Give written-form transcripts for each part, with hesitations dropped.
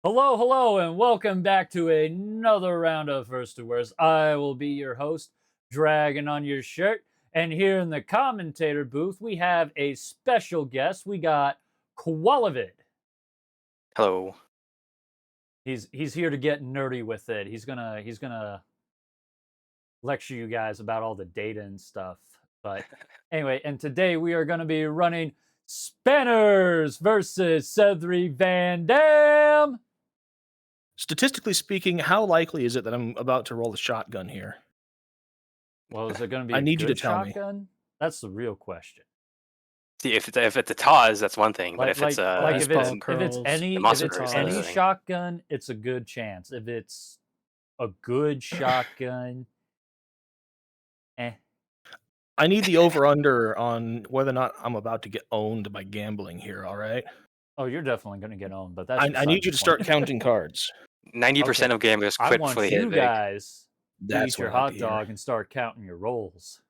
Hello, hello, and welcome back to another round of First to Worst. I will be your host, Dragon on your shirt. And here in the commentator booth, we have a special guest. We got Qualivid. Hello. He's here to get nerdy with it. He's gonna lecture you guys about all the data and stuff. But anyway, and today we are gonna be running Spanners versus SetheryVanDamn. Statistically speaking, how likely is it that I'm about to roll the shotgun here? Well, is it going to be I a need you to good tell me. shotgun? That's the real question. See, if it's a TOS, that's one thing. But Like, if it's a like if baseball it's any monster if it's curls, any that's the thing. shotgun, it's a good chance. If it's a good shotgun, I need the over-under on whether or not I'm about to get owned by gambling here, all right? Oh, you're definitely going to get owned, but that's I beside need the you to start point. counting cards. 90% of gamers I quit want before they hit you it big. guys to That's eat your what I like hot to hear. dog and start counting your rolls.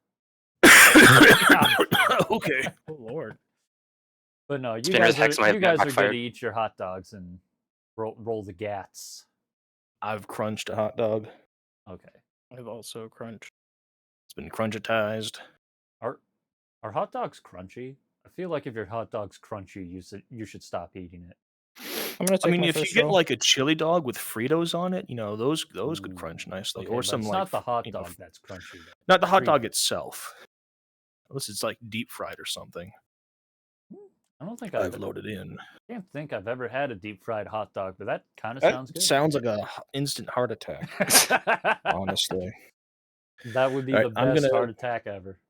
Okay. Oh Lord. But no, you Spinners guys hex might are good backfire. to eat your hot dogs and roll the gats. I've crunched a hot dog. Okay. I've also crunched. It's been crunchitized. Are hot dogs crunchy? I feel like if your hot dog's crunchy, you should stop eating it. I'm gonna I take mean, my if you first get roll. like a chili dog with Fritos on it, you know, those could crunch nicely. Okay, Or but some it's like not the hot you know, dog that's crunchy. Though. not the hot Fritos. dog itself. Unless it's like deep fried or something. I don't think I've loaded in. I can't think I've ever had a deep fried hot dog, but that kind of That sounds good. sounds like a instant heart attack, honestly. That would be All the right, best heart attack ever.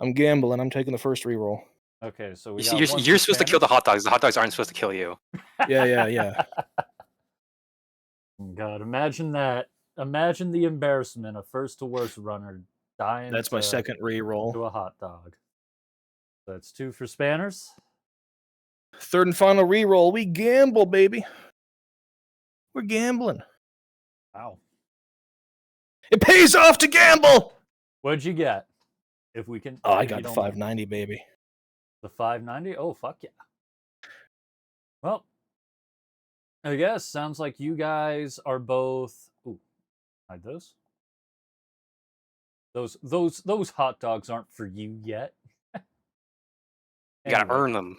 I'm gambling. I'm taking the first reroll. Okay, so we You got see, one you're for supposed to kill the Spanners. hot dogs. The hot dogs aren't supposed to kill you. Yeah. God, imagine that. Imagine the embarrassment of first to worst runner dying. That's my second to reroll. a hot dog. That's 2 for Spanners. Third and final reroll. We gamble, baby. We're gambling. Wow. It pays off to gamble. What'd you get? If we can. Oh, I if got you the don't mind. 590, baby. The 590? Oh, fuck yeah. Well, I guess sounds like you guys are both. Ooh, hide those. Those hot dogs aren't for you yet. You gotta Anyway. earn them.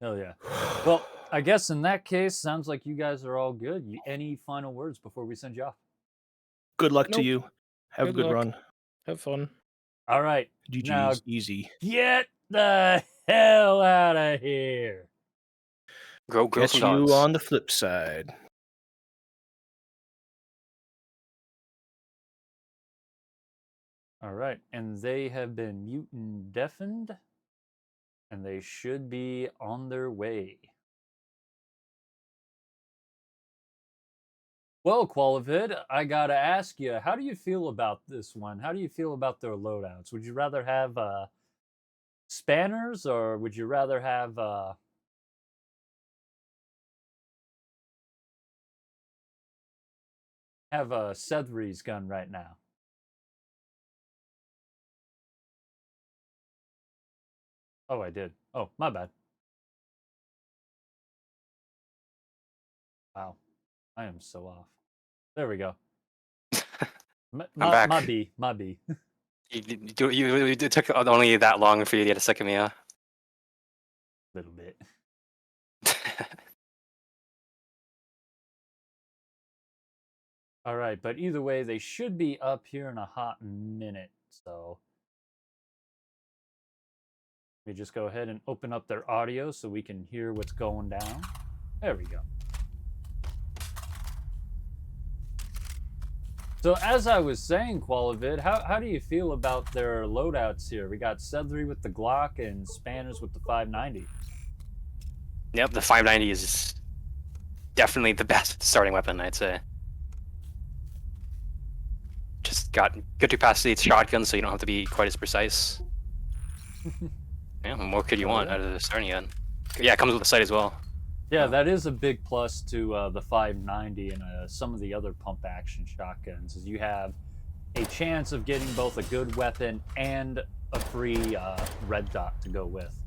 Hell yeah. Well, I guess in that case, sounds like you guys are all good. Any final words before we send you off? Good luck to Nope. you. Have a Good good luck. run. Have fun. All right. Now GG's easy. get the hell out of here. Grow Catch some you dogs. on the flip side. All right. And they have been mute and deafened. And they should be on their way. Well, Qualivid, I gotta ask you, how do you feel about this one? How do you feel about their loadouts? Would you rather have Spanners, or would you rather have Sethery's gun right now? Oh, I did. Oh, my bad. Wow. I am so off. There we go. back. My B. It took only that long for you to get a second meal. Little bit. All right, but either way, they should be up here in a hot minute. So let me just go ahead and open up their audio so we can hear what's going down. There we go. So as I was saying, Qualivid, how do you feel about their loadouts here? We got Sethery with the Glock and Spanners with the 590. Yep, the 590 is definitely the best starting weapon, I'd say. Just got good capacity. It's shotgun, so you don't have to be quite as precise. Yeah, what more could you want out of the starting gun? Yeah, it comes with a sight as well. Yeah, that is a big plus to the 590 and some of the other pump action shotguns, is you have a chance of getting both a good weapon and a free red dot to go with.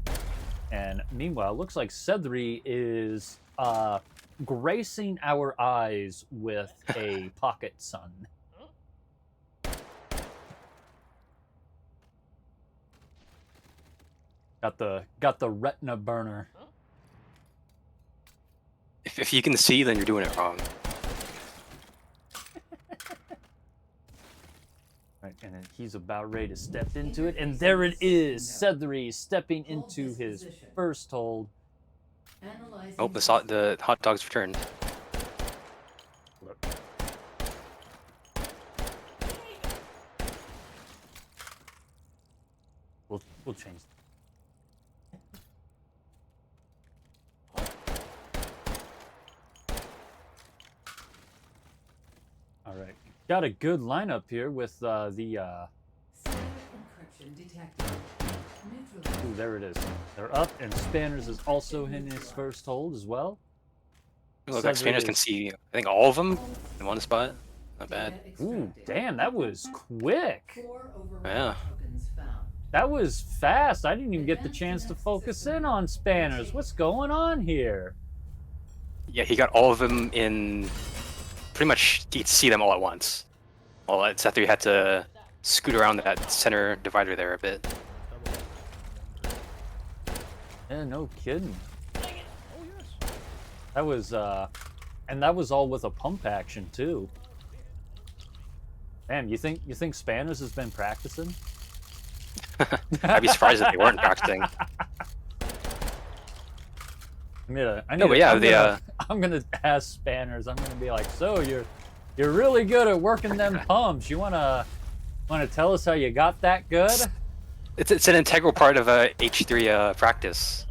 And meanwhile, it looks like Sethery is gracing our eyes with a pocket sun. Got the retina burner. If you can see, then you're doing it wrong. Right, and then he's about ready to step into it, and there it is. Sethery stepping into his first hold. Oh, the hot dog's returned. We'll change. All right, got a good lineup here with the. Ooh, there it is. They're up, and Spanners is also in his first hold as well. Look, like Spanners can see, I think, all of them in one spot. Not bad. Ooh, damn, that was quick. Yeah. That was fast. I didn't even get the chance to focus in on Spanners. What's going on here? Yeah, he got all of them in. Pretty much, you could see them all at once. Well, Sethery had to scoot around that center divider there a bit. Yeah, no kidding. That was, and that was all with a pump action too. Damn, you think Spanners has been practicing? I'd be surprised if they weren't practicing. I'm gonna ask Spanners. I'm gonna be like, so you're really good at working them pumps. You wanna tell us how you got that good? It's an integral part of H3 practice.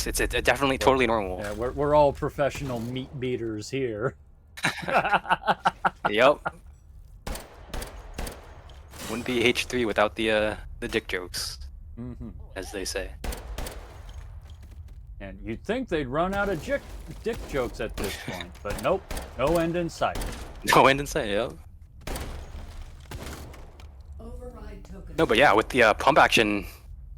It's definitely totally normal. Yeah, we're all professional meat beaters here. Yep. Wouldn't be H3 without the dick jokes, as they say. And you'd think they'd run out of dick jokes at this point, but nope, no end in sight. No end in sight, yep. No, but yeah, with the pump action,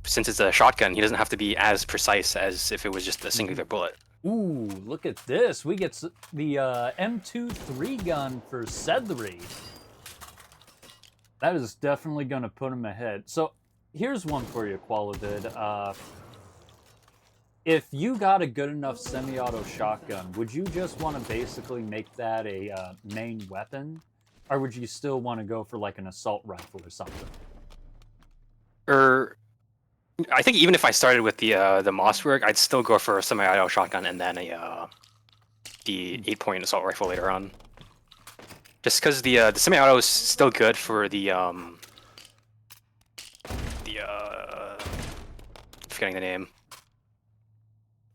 since it's a shotgun, he doesn't have to be as precise as if it was just a singular bullet. Ooh, look at this. We get the M2 gun for Sethery. That is definitely going to put him ahead. So here's one for you, Qualivid. If you got a good enough semi-auto shotgun, would you just want to basically make that a main weapon? Or would you still want to go for like an assault rifle or something? I think even if I started with the Mossberg, I'd still go for a semi-auto shotgun and then the 8-point assault rifle later on. Just because the semi-auto is still good for the forgetting the name.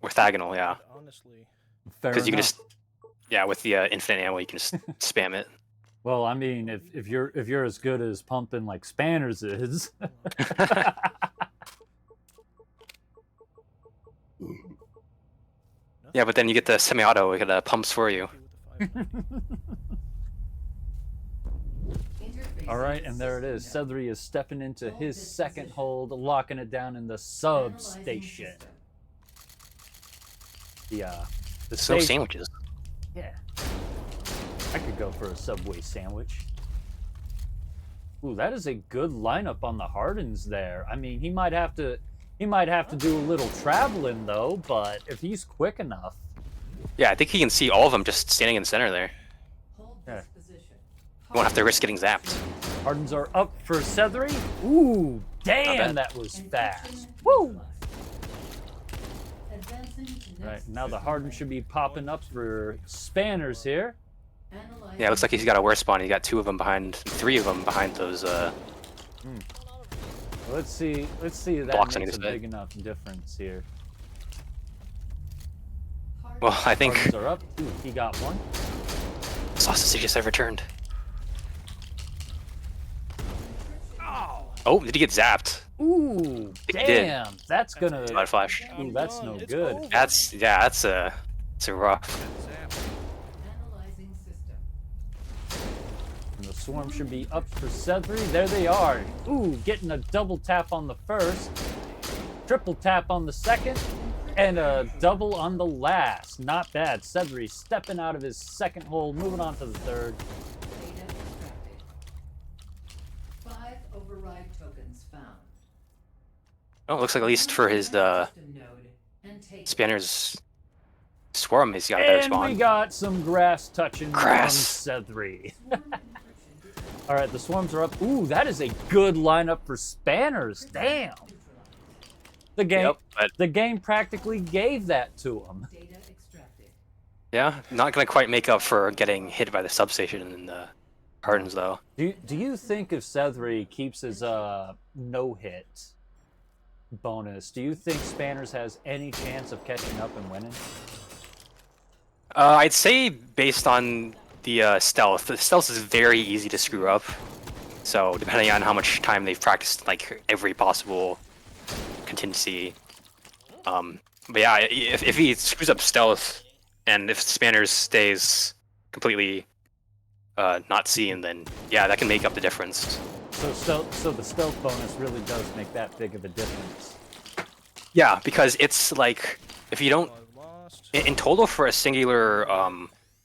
Orthogonal, yeah. Honestly, because you can just with the infinite ammo, you can just spam it. Well, I mean, if you're as good as pumping like Spanners is. Yeah, but then you get the semi-auto, it pumps for you. All right, and there it is. Sethery is stepping into his second hold, locking it down in the substation. The So sandwiches. Yeah. I could go for a Subway sandwich. Ooh, that is a good lineup on the Hardens there. I mean, he might have to do a little traveling though, but if he's quick enough. Yeah, I think he can see all of them just standing in the center there. Yeah. You won't have to risk getting zapped. Hardens are up for Sethery. Ooh, damn, that was fast. Woo! Right, now the Harden should be popping up for Spanners here. Yeah, it looks like he's got a worse spawn. He got 2 of them behind, 3 of them behind those. Let's see if that blocks on makes a either side. big enough difference here. Well, I think Hardens are up. Ooh, he got one. Sausage just have returned. Oh, did he get zapped? Ooh, He did. damn! That's gonna. Blood flash. Ooh, that's no good. That's a rough. And the swarm should be up for Sethery. There they are. Ooh, getting a double tap on the first, triple tap on the second, And a double on the last. Not bad. Sethery stepping out of his second hole, moving on to the third. Data extracted. 5 override tokens found. Oh, it looks like at least for his System node and take Spanner's swarm, he's got a better And spawn. we got some grass touching Grass. from Sethery. swarm encryption. All right, the swarms are up. Ooh, that is a good lineup for Spanners. Damn. The game, Yep, but the game practically gave that to him. Data extracted. yeah, not gonna quite make up for getting hit by the substation in the Hardens though. Do you think if Sethery keeps his no hit bonus, do you think Spanners has any chance of catching up and winning? I'd say based on the stealth is very easy to screw up. So depending on how much time they've practiced like every possible contingency. But yeah, if he screws up stealth and if Spanners stays completely not seen, then yeah, that can make up the difference. So the stealth bonus really does make that big of a difference. Yeah, because it's like if you don't in total for a singular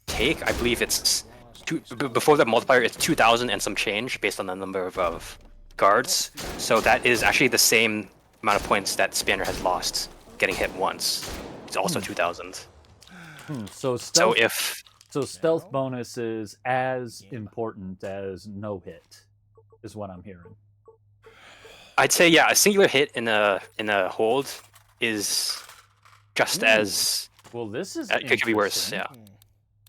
take, I believe it's before the multiplier it's 2,000 and some change based on the number of guards. So that is actually the same amount of points that Spanner has lost getting hit once. It's also 2,000. So So stealth, if so stealth bonus is as important as no hit, is what I'm hearing. I'd say yeah, a singular hit in a hold is just as Well, this is it could be worse. interesting. Yeah.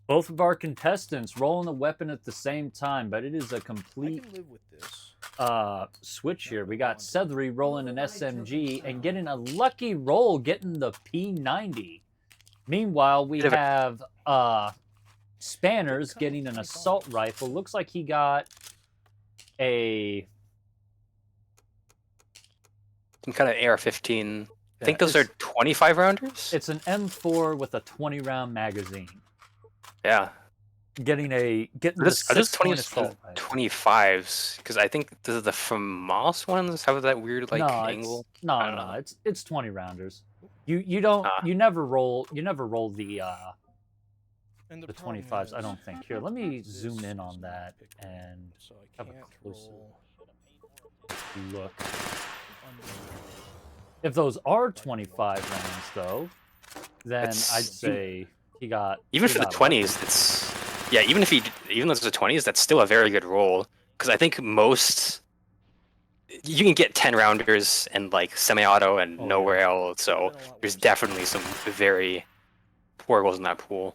Both of our contestants rolling a weapon at the same time, but it is a I complete can live with this. switch here. We got Sethery rolling an SMG and getting a lucky roll, getting the P90. Meanwhile, we Bit of have Spanners getting an assault rifle. Looks like he got a Some kind of AR-15. I think Yeah, those are it's- 25 rounders. it's an M4 with a 20-round magazine. Yeah. Getting Are the those 6-point 20s assault rifle. 25s? Because I think the FAMAS ones have that weird like no, angle. It's, no, I don't no, know. it's 20 rounders. You don't Ah. you never roll the And the problem 25s. I is, don't think. Here, let me this zoom in is on not that pickable, and so I have a can't closer roll look. under. If those are 25 rounds, though, then That's- I'd say he got Even he for the got 20s, it's yeah. Even though it's the 20s, that's still a very good roll. Because I think most you can get 10 rounders and like semi-auto and Oh, nowhere else. So Been a lot there's worse. definitely some very poor rolls in that pool.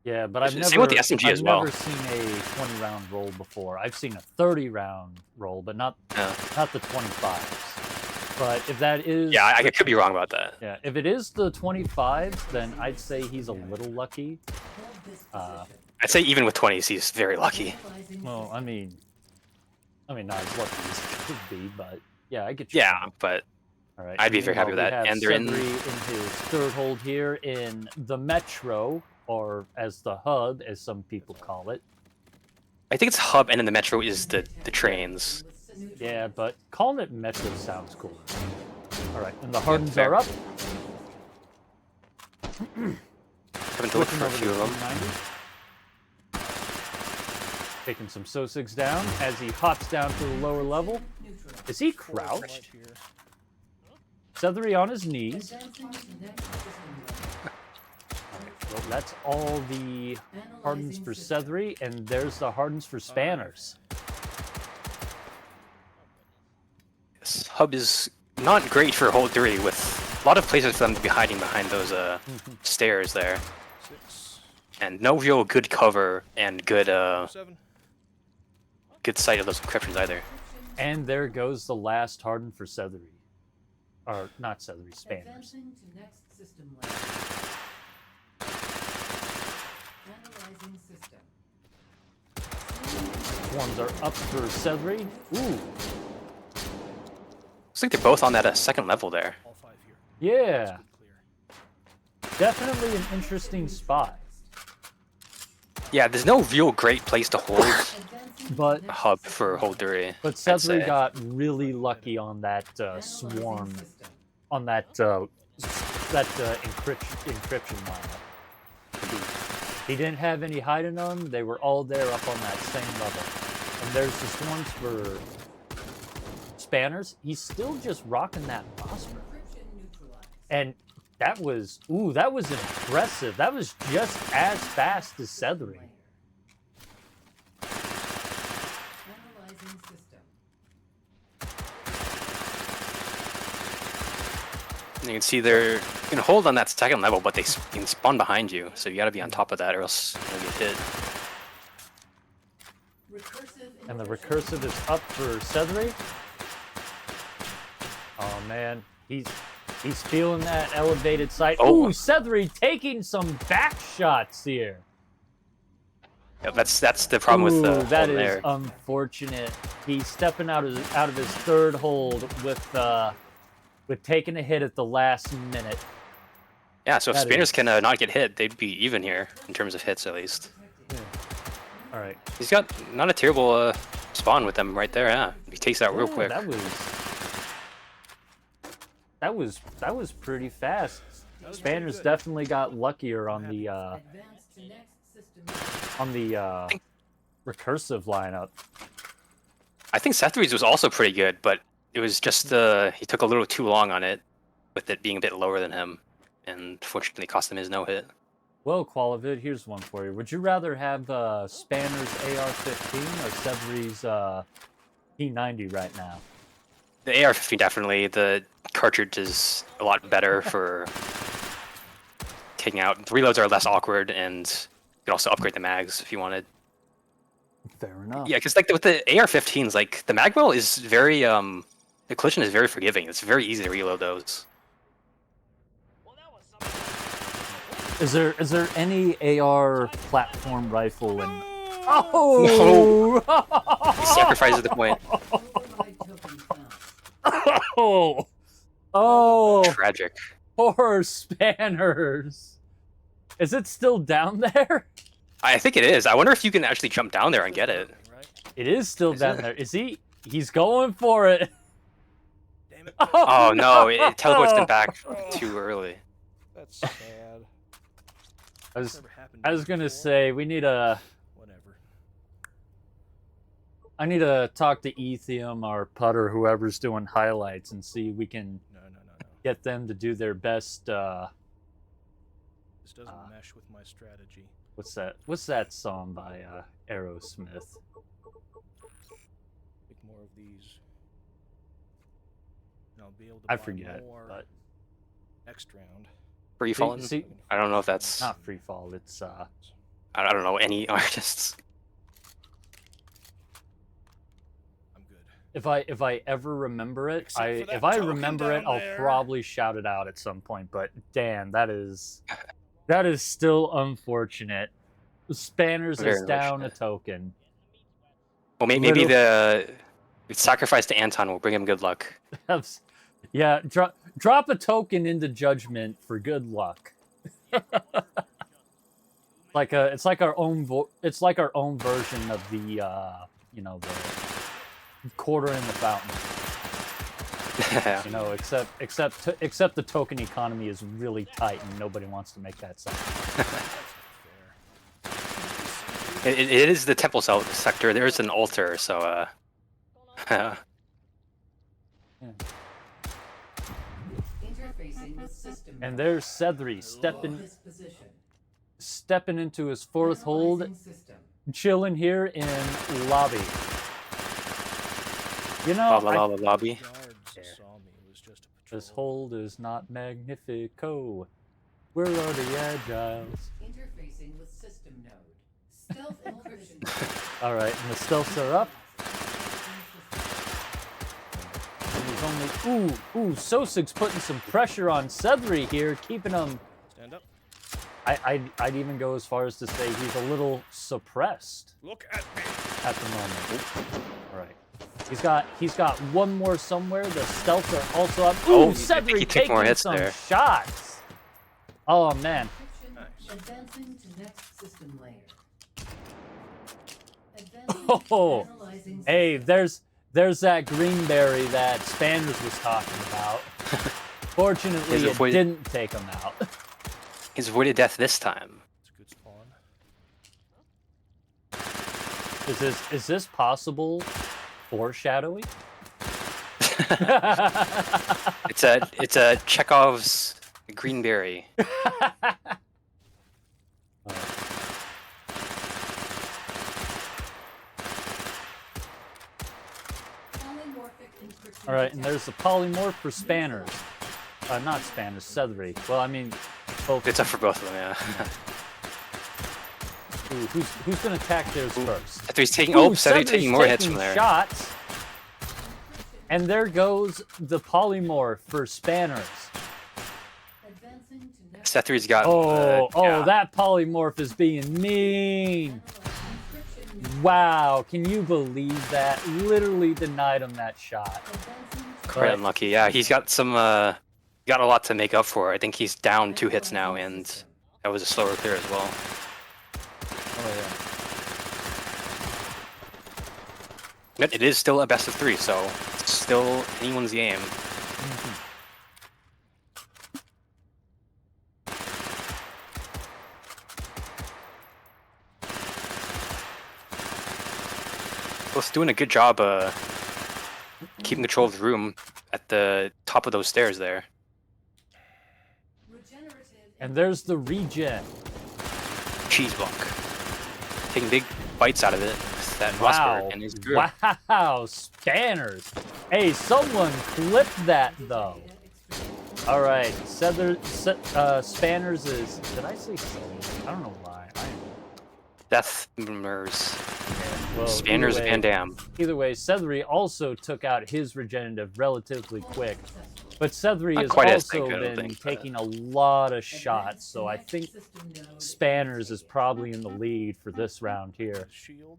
Yeah, but I've Same never with the SMG I've as well. never seen a 20-round roll before. I've seen a 30-round roll, but not Yeah. the 25s. But if that is Yeah, I could be wrong about that. yeah, if it is the 25s, then I'd say he's a little lucky. Hold this Uh, position. I'd say even with 20s, he's very lucky. Analyzing Well, system. I mean, not as lucky as it could be, but yeah, I get you. Yeah, but All right. I'd be very happy with meanwhile, that. we have And they're in- Sethery in his third hold here in the Metro, or as the hub, as some people call it. I think it's hub, and then the metro is the trains. Yeah, but calling it Metro sounds cool. All right, and the Hardens fair. are up. Having to look Looking for a over few the of them. P90. Taking some Sosigs down as he hops down to the lower level. Is he crouched? Life here. Sethery on his knees. Advancing to next system level. Well, that's all the Hardens for Sethery, and there's the Hardens for Spanners. This hub is not great for hold 3 with a lot of places for them to be hiding behind those stairs there. 6, And no real good cover and good 7. good sight of those encryptions either. And there goes the last Harden for Sethery. Or, not Sethery, Spanners. Advancing to next system level. Analyzing system. Swarms are up for Sethery. Ooh, Looks like they're both on that second level there. All 5 here. yeah. Clear. Definitely an interesting spot. Yeah, there's no real great place to hold Advancing But- to a next hub system for level. hold 3. But I'd Sethery say. got really lucky on that Analyzing swarm, system. on that encryption lineup. He didn't have any hiding them. They were all there up on that same level. And there's this ones for spanners. He's still just rocking that phosphor. Encryption neutralized. And that was impressive. That was just as fast as Sethery. Analyzing system. And you can see they're you can hold on that second level, but they can spawn behind you, so you got to be on top of that, or else you'll get hit. Recursive And the inversion. recursive is up for Sethery. Oh man, he's feeling that elevated sight. Oh. Ooh, Sethery taking some back shots here. Yeah, that's the problem with the that holding is there. unfortunate. He's stepping out of his third hold with taking a hit at the last minute. Yeah, so if that spinners is- can not get hit, they'd be even here in terms of hits at least. All right. He's got not a terrible spawn with them right there. Yeah, he takes that real Yeah, quick. That was pretty fast. was Spanners pretty good. definitely got luckier on the Advance to next system level. recursive lineup. I think Sethery's was also pretty good, but it was just he took a little too long on it, with it being a bit lower than him, and fortunately cost him his no hit. Well, Qualivid, here's one for you. Would you rather have Spanner's AR-15 or Sethery's P90 right now? The AR-15 definitely. The cartridge is a lot better for taking out. The reloads are less awkward, and you could also upgrade the mags if you wanted. Fair enough. Yeah, because like with the AR-15s, like the mag well is very the collision is very forgiving. It's very easy to reload those. Is there any AR platform rifle in? Oh! He sacrifices the point. Override token found. Oh! Oh! Tragic. Poor Spanners. Is it still down there? I think it is. I wonder if you can actually jump down there and get it. Right? It is still Is down it? there. Is he? He's going for it. Damn it. Oh no, it teleports them back too early. That's sad. I was, Never happened I to was me gonna before. say we need a. Whatever. I need to talk to Ethium or Putter, whoever's doing highlights, and see if we can No. get them to do their best. This doesn't mesh with my strategy. What's that? What's that song by Aerosmith? Pick more of these. And I'll be able to I buy forget, more but next round. Free falling? see, I don't know if that's. not free fall. It's I don't know any artists. I'm good. if I ever remember it, Except for that if I token remember it, down I'll there. probably shout it out at some point. But damn, that is still unfortunate. Spanners Very is down a unfortunate. token. Well, maybe Little- the sacrifice to Anton will bring him good luck. Yeah, drop a token into judgment for good luck. It's like our own version of the the quarter in the fountain. Except the token economy is really tight and nobody wants to make that sound. It is the temple sector. There is an altar, so Interfacing with system. And there's Sethery This position. stepping into his fourth hold, Analyzing system. chilling here in lobby. You know, lobby. Guards saw me. It was just a patrol. this hold is not magnifico. Where are the agiles? Interfacing with system node. Stealth encryption. All right, and the stealths are up. And he's only Sosig's putting some pressure on Sethery here, keeping him. Stand up. I'd even go as far as to say he's a little suppressed Look at me. at the moment. All right, he's got one more somewhere. The stealths are also up. Oh, Ooh, I think he Sethery took more taking hits some there. shots. Oh man, Encryption. Nice. Advancing to next system layer. Advancing Oh, analyzing hey, system. there's that greenberry that Spanners was talking about. Fortunately, He's it avoided- didn't take him out. He's avoided death this time. It's a good spawn. Is this possible foreshadowing? It's a Chekhov's green berry. All right, and there's the polymorph for spanners. Not spanners, Sethery. Well, I mean, both. It's up for both of them, yeah. Ooh, who's gonna attack theirs first? Sethery's taking. Ooh, Oh, Sethery's taking more hits taking from there. Shots. And there goes the polymorph for spanners. Sethery's got. Oh, that polymorph is being mean. Wow, can you believe that? Literally denied him that shot. Quite unlucky. Yeah, he's got some. Got a lot to make up for. I think he's down 2 hits now, and that was a slower clear as well. Oh yeah. But it is still a best of 3, so it's still anyone's game. Both doing a good job keeping control of the room at the top of those stairs there. And there's the regen. Cheese block. Taking big bites out of it. With that Wow. Mossberg and his group. Wow, spanners. Hey, someone clipped that though. All right, spanners is. Did I say Southern? I don't know why. Death Mers. Well, Spanners either way- Van Damme. Either way, Sethery also took out his regenerative relatively quick. But Sethery Not has quite as also quick, I don't been think, but- taking a lot of shots, so I think Spanners is probably in the lead for this round here. Shield.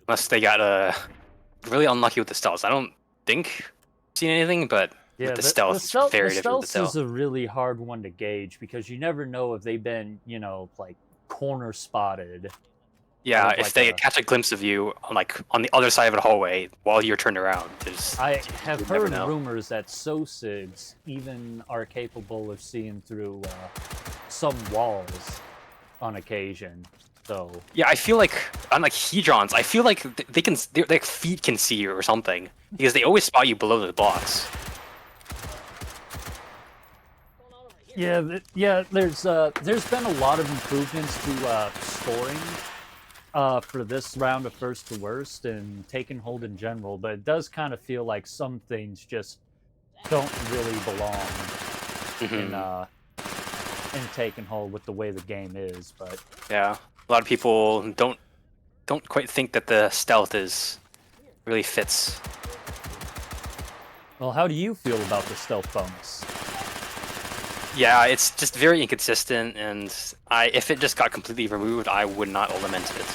Unless they got really unlucky with the stealth. I don't think I've seen anything, but Yeah, with the stealth, it's very difficult to stealth tell. is a really hard one to gauge because you never know if they've been, like corner spotted. Yeah, kind of if like they a- catch a glimpse of you, like on the other side of the hallway while you're turned around, there's I have you never heard know. rumors that SOSIDs even are capable of seeing through some walls on occasion. So yeah. I feel like unlike Hedrons, I feel like they can their feet can see you or something because they always spot you below the blocks. yeah, there's been a lot of improvements to scoring for this round of first to worst and taking hold in general, but it does kind of feel like some things just don't really belong in taking hold with the way the game is. But Yeah, a lot of people don't quite think that the stealth is really fits. well, how do you feel about the stealth bonus? Yeah, it's just very inconsistent, and if it just got completely removed, I would not lament it.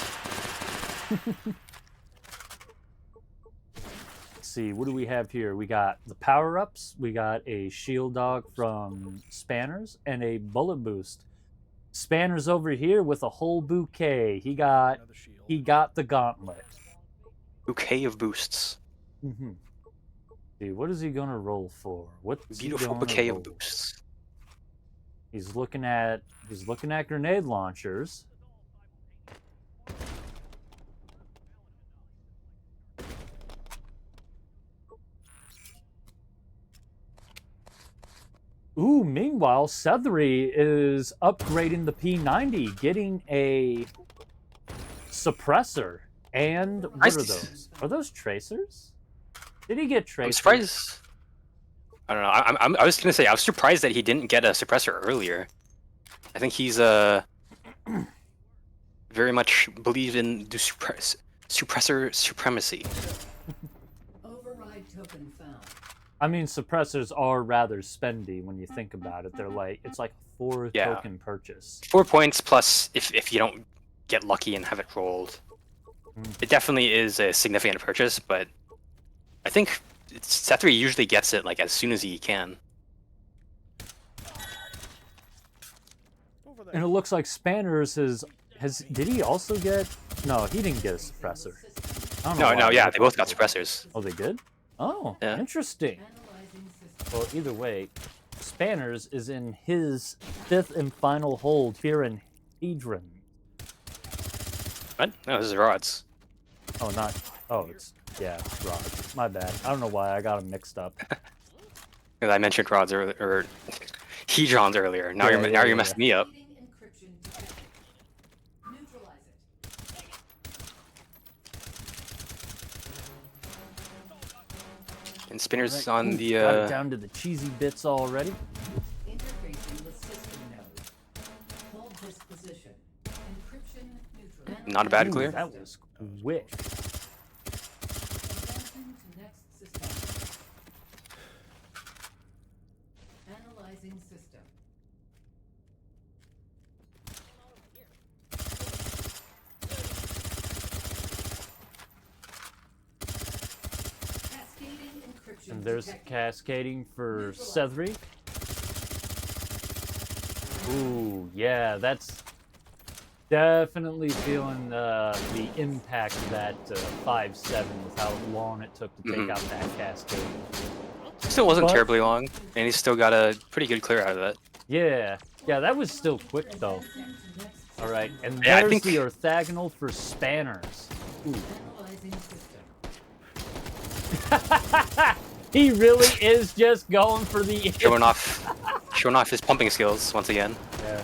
Let's see, what do we have here? We got the power-ups, we got a shield dog from Spanners, and a bullet boost. Spanners over here with a whole bouquet. He got Another shield. the gauntlet. Bouquet of boosts. See, what is he gonna roll for? What's he Beautiful gonna bouquet roll? of boosts. He's looking at grenade launchers. Ooh, meanwhile, Sethery is upgrading the P90, getting a suppressor. And what Nice. are those? Are those tracers? Did he get tracers? I'm surprised. I don't know. I was gonna say I was surprised that he didn't get a suppressor earlier. I think he's very much believes in the suppressor supremacy. Override token found. I mean, suppressors are rather spendy when you think about it. It's like a 4 Yeah. token purchase. 4 points plus if you don't get lucky and have it rolled. It definitely is a significant purchase, but I think Sethery usually gets it like as soon as he can. Over there. And it looks like Spanners did he also get? No, he didn't get a suppressor. I don't know No, why. yeah, they both got suppressors. Oh, they did? Oh, Yeah. interesting. Analyzing system. Well, either way, Spanners is in his 5th and final hold here in Hadron. What? No, this is rods. Oh, not. Oh, it's. Yeah, rods. My bad. I don't know why I got them mixed up. Because I mentioned rods earlier, or hedrons earlier. Now you're messing me up. Encryption detected. Neutralize it. And Spinner's Right. on Ooh, the got it down to the cheesy bits already. Interfacing with system node. Hold this position. Encryption neutralized. Not a bad Ooh, clear. That was quick. Advancing to next system. Analyzing system. Cascading encryption And there's detected. cascading for Sethery. Ooh, yeah, that's definitely feeling the impact of that 5-7 with how long it took to take out that cascade. Still wasn't But- terribly long, and he still got a pretty good clear out of that. Yeah, that was still quick though. Advancing to next All right, and Yeah, I there's think- the orthogonal for Spanners. Ooh. analyzing system. He really is just going for the Showing off his pumping skills once again. Yeah.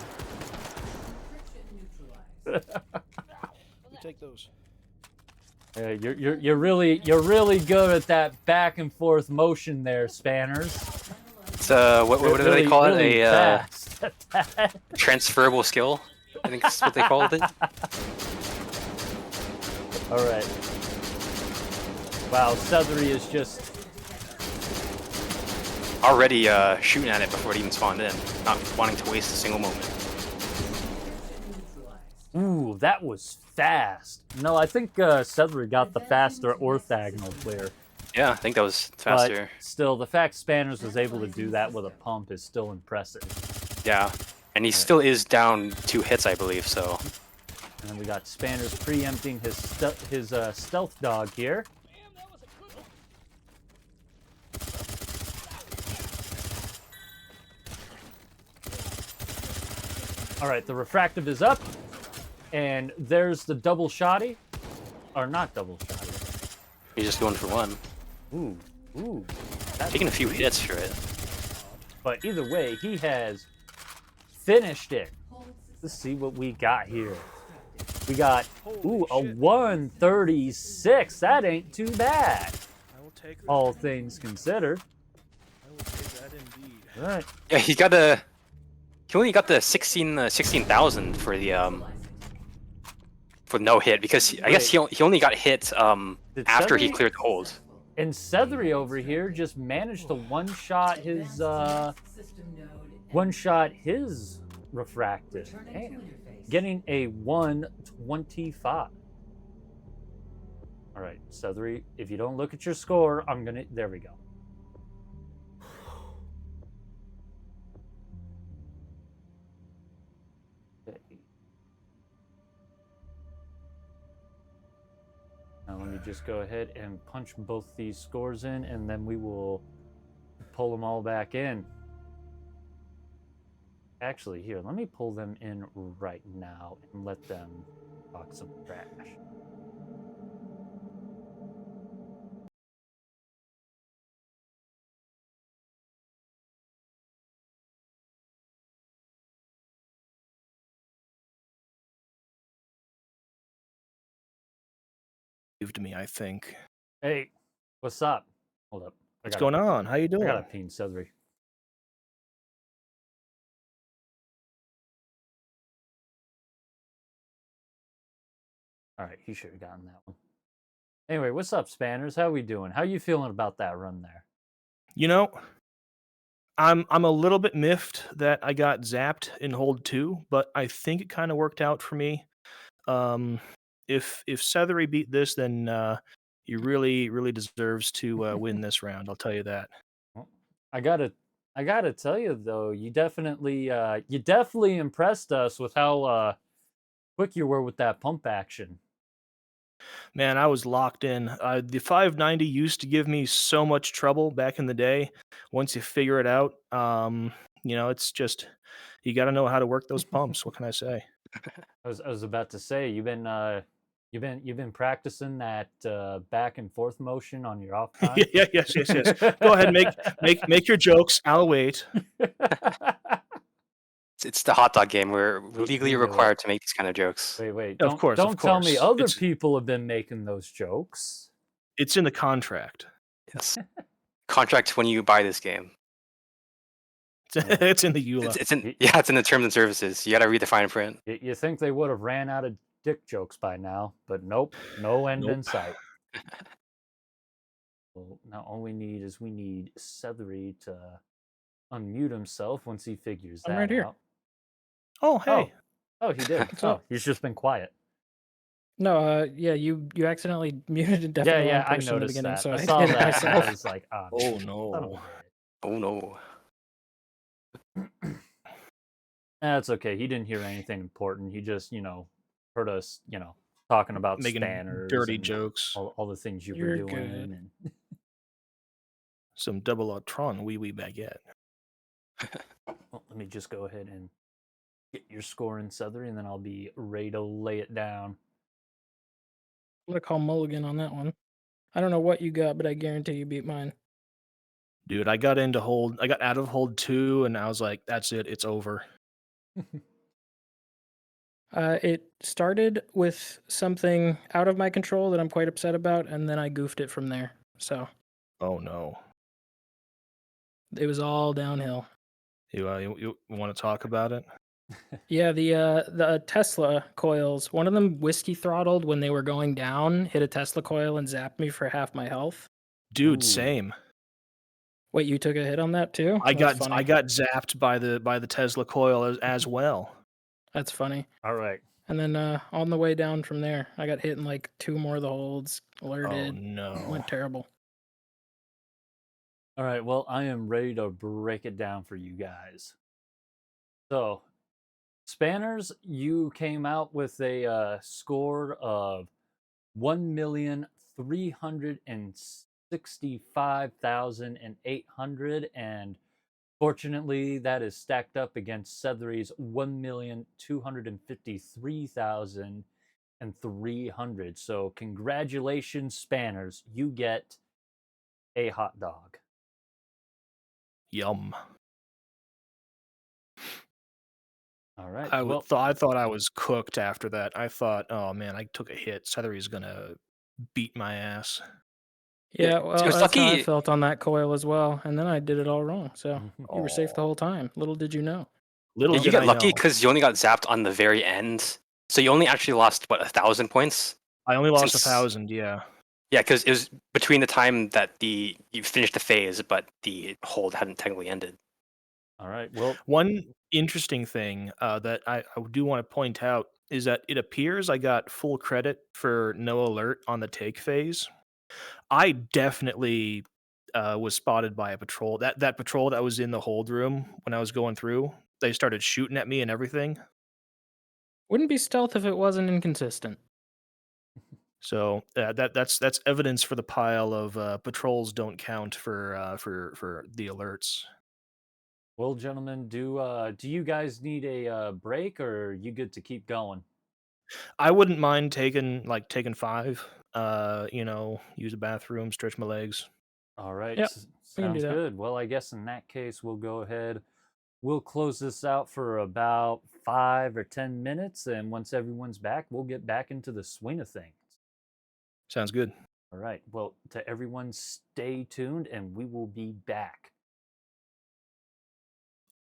Encryption neutralized. We take those. Yeah, you're really good at that back and forth motion there, Spanners. It's what do they call it? Really A fast at that. transferable skill. I think that's what they called it. All right. Wow, Sethery is just Already shooting at it before it even spawned in, not wanting to waste a single moment. ooh, that was fast. No, I think Sethery got the faster orthogonal clear. Yeah, I think that was But faster. still, the fact Spanners was able to do that with a pump is still impressive. Yeah, and he still is down 2 hits, I believe. So And then we got Spanners preempting his stealth dog here. All right, the refractive is up, and there's the double shotty, or not double shotty. he's just going for one, Ooh, that's taking a few hits for it. But either way, he has finished it. Let's see what we got here. We got, ooh, a 136. That ain't too bad, I will take that. all things considered. I will take that indeed. All right. Yeah, he only got the 16,000 for the for no hit because I guess he only got hit Did after he Sethery- cleared the hold. And Sethery over here just managed to one-shot his refracted. Damn. Getting a 125. All right, Sethery, if you don't look at your score, I'm gonna. There we go. Okay. Now let me just go ahead and punch both these scores in, and then we will pull them all back in. Actually, here, let me pull them in right now and let them talk some trash. To me, I think. Hey, what's up? Hold up. What's going on? How you I doing? got a ping Sethery. All right, he should have gotten that one. Anyway, what's up, Spanners? How we doing? How you feeling about that run there? You know, I'm a little bit miffed that I got zapped in hold 2, but I think it kind of worked out for me. If Sethery beat this, then he really deserves to win this round. I'll tell you that. Well, I gotta tell you though, you definitely impressed us with how quick you were with that pump action. Man, I was locked in. The 590 used to give me so much trouble back in the day. Once you figure it out, it's just you got to know how to work those pumps. What can I say? I was about to say you've been practicing that back and forth motion on your off time. Yeah, yes. Go ahead, make your jokes. I'll wait. It's the hot dog game. We're legally knew it. required to make these kind of jokes. Wait, Of course, don't tell me other It's people have been making those jokes. in the contract. Yes. Contract when you buy this game. It's in the EULA. It's in the terms and services. You got to read the fine print. You think they would have ran out of dick jokes by now, but nope, no end in sight. Well, now all we need is Sethery to unmute himself once he figures that I'm right here. out. Oh, hey. Oh, he did. up? He's just been quiet. No, yeah, you accidentally muted and definitely Yeah, wrong I person in the noticed beginning, that. so I I saw did it that. And I myself. was like, oh, Oh, man, no. son of a Oh no. bitch. That's okay. He didn't hear anything important. He just, heard us, talking about Making spanners, dirty and jokes. all the things you were You're doing, good. and Some double Autron wee baguette. well, let me just go ahead and get your score in Sethery, and then I'll be ready to lay it down. I'm gonna call Mulligan on that one. I don't know what you got, but I guarantee you beat mine. Dude, I got out of hold 2, and I was like, that's it, it's over. It started with something out of my control that I'm quite upset about, and then I goofed it from there. So Oh no. it was all downhill. You want to talk about it? Yeah, the Tesla coils, one of them whiskey throttled when they were going down, hit a Tesla coil and zapped me for half my health. Dude, Ooh. same. Wait, you took a hit on that too? I That's got funny. zapped by the Tesla coil as well. That's funny. All right. And then on the way down from there, I got hit in like 2 more of the holds, Oh alerted. no. Went terrible. All right. Well, I am ready to break it down for you guys. So, Spanners, you came out with a score of 1,365,800, and fortunately, that is stacked up against Sethery's 1,253,300. So, congratulations, Spanners! You get a hot dog. Yum. All right. I well, thought I was cooked after that. I thought, oh man, I took a hit. Sethery's gonna beat my ass. Yeah, well, it was that's how I lucky. felt on that coil as well. And then I did it all wrong. So you were safe the Aw. whole time. Little did you know. Little Yeah, you did get I lucky know. because you only got zapped on the very end. So you only actually lost, what, 1,000 points? I only lost Since- 1,000. Yeah. Yeah, because it was between the time that you finished the phase, but the hold hadn't technically ended. all right. Well, One interesting thing that I do want to point out is that it appears I got full credit for no alert on the take phase. I definitely was spotted by a patrol. That patrol that was in the hold room when I was going through, they started shooting at me and everything. Wouldn't be stealth if it wasn't inconsistent. So that's evidence for the pile of patrols don't count for the alerts. well, gentlemen, do you guys need a break, or are you good to keep going? I wouldn't mind taking 5. Use a bathroom, stretch my legs. All right. Yep, we can do Sounds that. good. Well, I guess in that case, we'll go ahead. We'll close this out for about 5 or 10 minutes, and once everyone's back, we'll get back into the swing of things. Sounds good. All right. Well, to everyone, stay tuned, and we will be back.